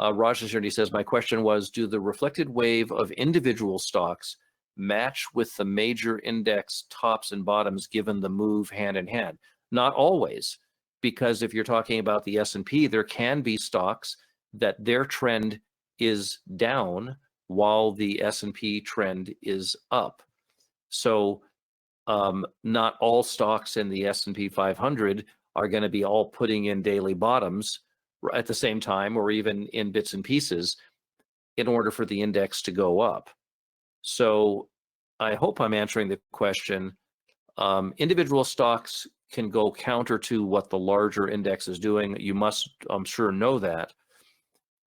Raj is here and he says, my question was, do the reflected wave of individual stocks match with the major index tops and bottoms given the move hand in hand? Not always, because if you're talking about the S&P, there can be stocks that their trend is down while the S&P trend is up. So not all stocks in the S&P 500 are going to be all putting in daily bottoms at the same time, or even in bits and pieces, in order for the index to go up. So I hope I'm answering the question. Individual stocks can go counter to what the larger index is doing. You must, I'm sure, know that.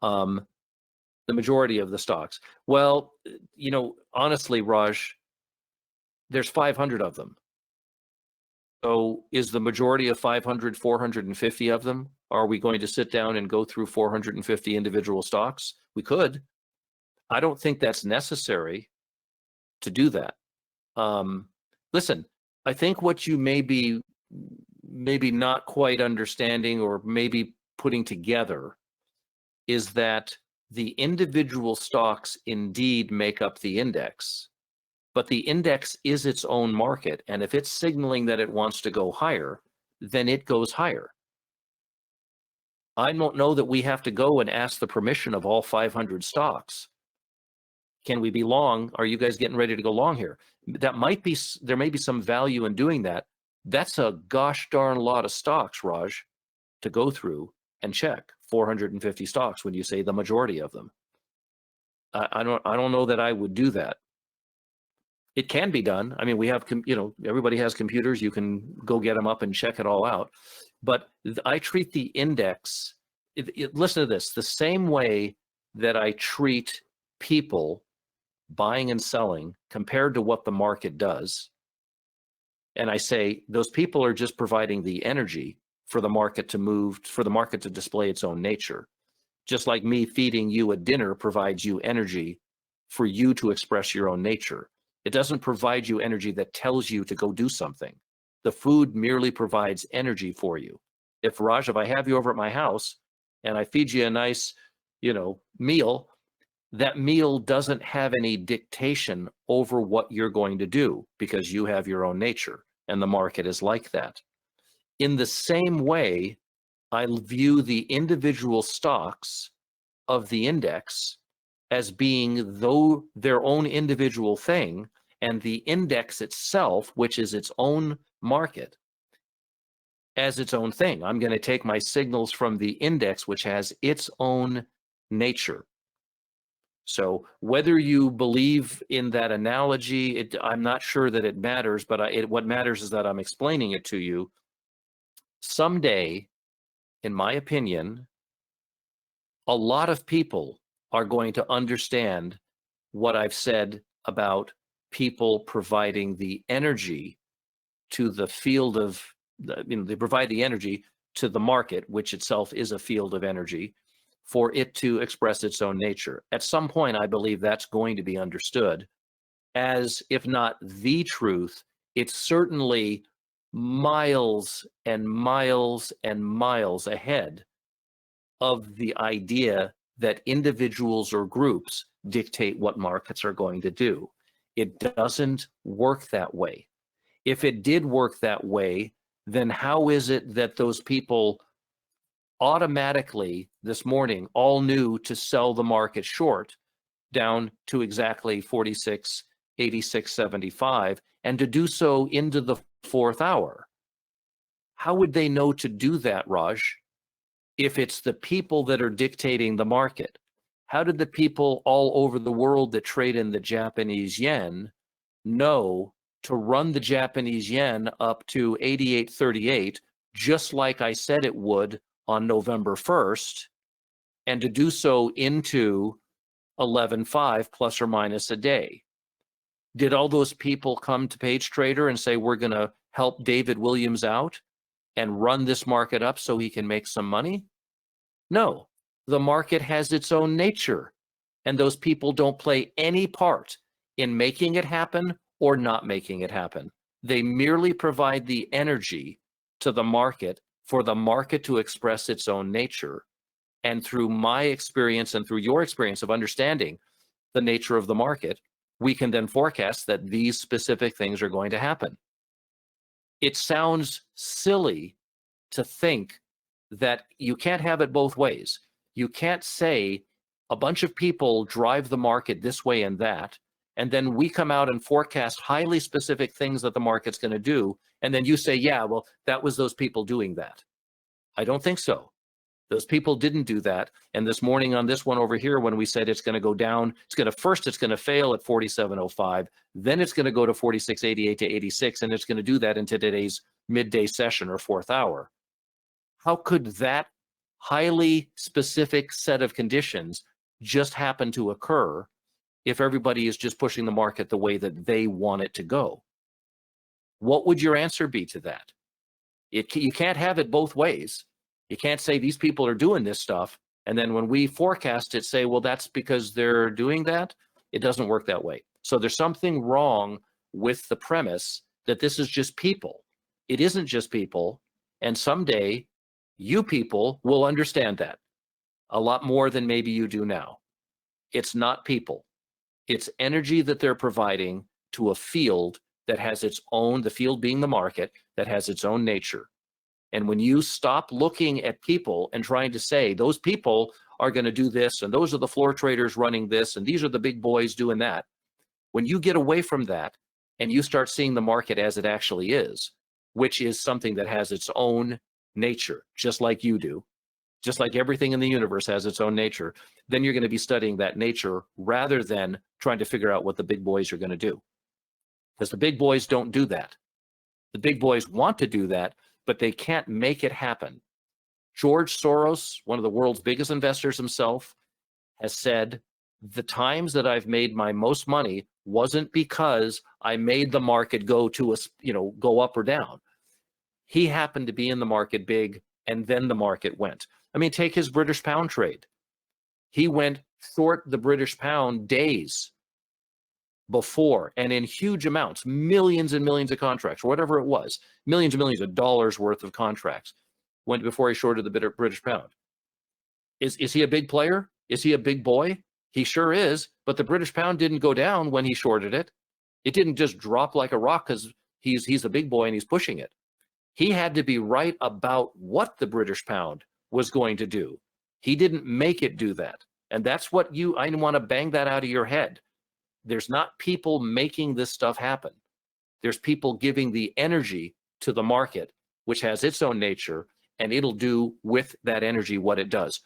The majority of the stocks. Well, you know, honestly, Raj, there's 500 of them. So is the majority of 500, 450 of them? Are we going to sit down and go through 450 individual stocks? We could. I don't think that's necessary to do that. Listen, I think what you may be maybe not quite understanding or maybe putting together is that the individual stocks indeed make up the index, but the index is its own market. And if it's signaling that it wants to go higher, then it goes higher. I don't know that we have to go and ask the permission of all 500 stocks. Can we be long? Are you guys getting ready to go long here? That might be, there may be some value in doing that. That's a gosh darn lot of stocks, Raj, to go through and check 450 stocks when you say the majority of them. I don't know that I would do that. It can be done. I mean, we have, you know, everybody has computers. You can go get them up and check it all out. But I treat the index, listen to this, the same way that I treat people buying and selling compared to what the market does. And I say, those people are just providing the energy for the market to move, for the market to display its own nature. Just like me feeding you a dinner provides you energy for you to express your own nature. It doesn't provide you energy that tells you to go do something. The food merely provides energy for you. If Raj, if I have you over at my house and I feed you a nice, you know, meal, that meal doesn't have any dictation over what you're going to do because you have your own nature and the market is like that. In the same way, I view the individual stocks of the index as being though their own individual thing, and the index itself, which is its own market, as its own thing. I'm going to take my signals from the index, which has its own nature. So whether you believe in that analogy, I'm not sure that it matters, but what matters is that I'm explaining it to you. Someday, in my opinion, a lot of people are going to understand what I've said about people providing the energy to the field of, you know, they provide the energy to the market, which itself is a field of energy, for it to express its own nature. At some point, I believe that's going to be understood as, if not the truth, it's certainly miles and miles and miles ahead of the idea that individuals or groups dictate what markets are going to do. It doesn't work that way. If it did work that way, then how is it that those people automatically this morning all knew to sell the market short down to exactly 46, 86, 75, and to do so into the fourth hour? How would they know to do that, Raj, if it's the people that are dictating the market? How did the people all over the world that trade in the Japanese yen know to run the Japanese yen up to 88.38, just like I said it would on November 1st, and to do so into 11.5 plus or minus a day? Did all those people come to Trader and say, we're going to help David Williams out and run this market up so he can make some money? No, the market has its own nature, and those people don't play any part in making it happen or not making it happen. They merely provide the energy to the market for the market to express its own nature. And through my experience and through your experience of understanding the nature of the market, we can then forecast that these specific things are going to happen. It sounds silly to think that you can't have it both ways. You can't say a bunch of people drive the market this way and that, and then we come out and forecast highly specific things that the market's going to do, and then you say, yeah, well, that was those people doing that. I don't think so. Those people didn't do that. And this morning on this one over here, when we said it's going to go down, it's going to fail at 47.05, then it's going to go to 46.88 to 86, and it's going to do that into today's midday session or fourth hour. How could that highly specific set of conditions just happen to occur if everybody is just pushing the market the way that they want it to go? What would your answer be to that? You can't have it both ways. You can't say these people are doing this stuff, and then when we forecast it, say, well, that's because they're doing that. It doesn't work that way. So there's something wrong with the premise that this is just people. It isn't just people, and someday you people will understand that a lot more than maybe you do now. It's not people. It's energy that they're providing to a field that has its own, the field being the market, that has its own nature. And when you stop looking at people and trying to say, those people are going to do this, and those are the floor traders running this, and these are the big boys doing that, when you get away from that and you start seeing the market as it actually is, which is something that has its own nature, just like you do, just like everything in the universe has its own nature, then you're going to be studying that nature rather than trying to figure out what the big boys are going to do. Because the big boys don't do that. The big boys want to do that, but they can't make it happen. George Soros, one of the world's biggest investors himself, has said, the times that I've made my most money wasn't because I made the market go go up or down. He happened to be in the market big, and then the market went. I mean, take his British pound trade. He went short the British pound days before, and in huge amounts, millions and millions of contracts, or whatever it was, millions and millions of dollars worth of contracts went before he shorted the British pound. Is he a big player? Is he a big boy? He sure is, but the British pound didn't go down when he shorted it. It didn't just drop like a rock because he's a big boy and he's pushing it. He had to be right about what the British pound was going to do. He didn't make it do that. And that's what I want to bang that out of your head. There's not people making this stuff happen. There's people giving the energy to the market, which has its own nature, and it'll do with that energy what it does.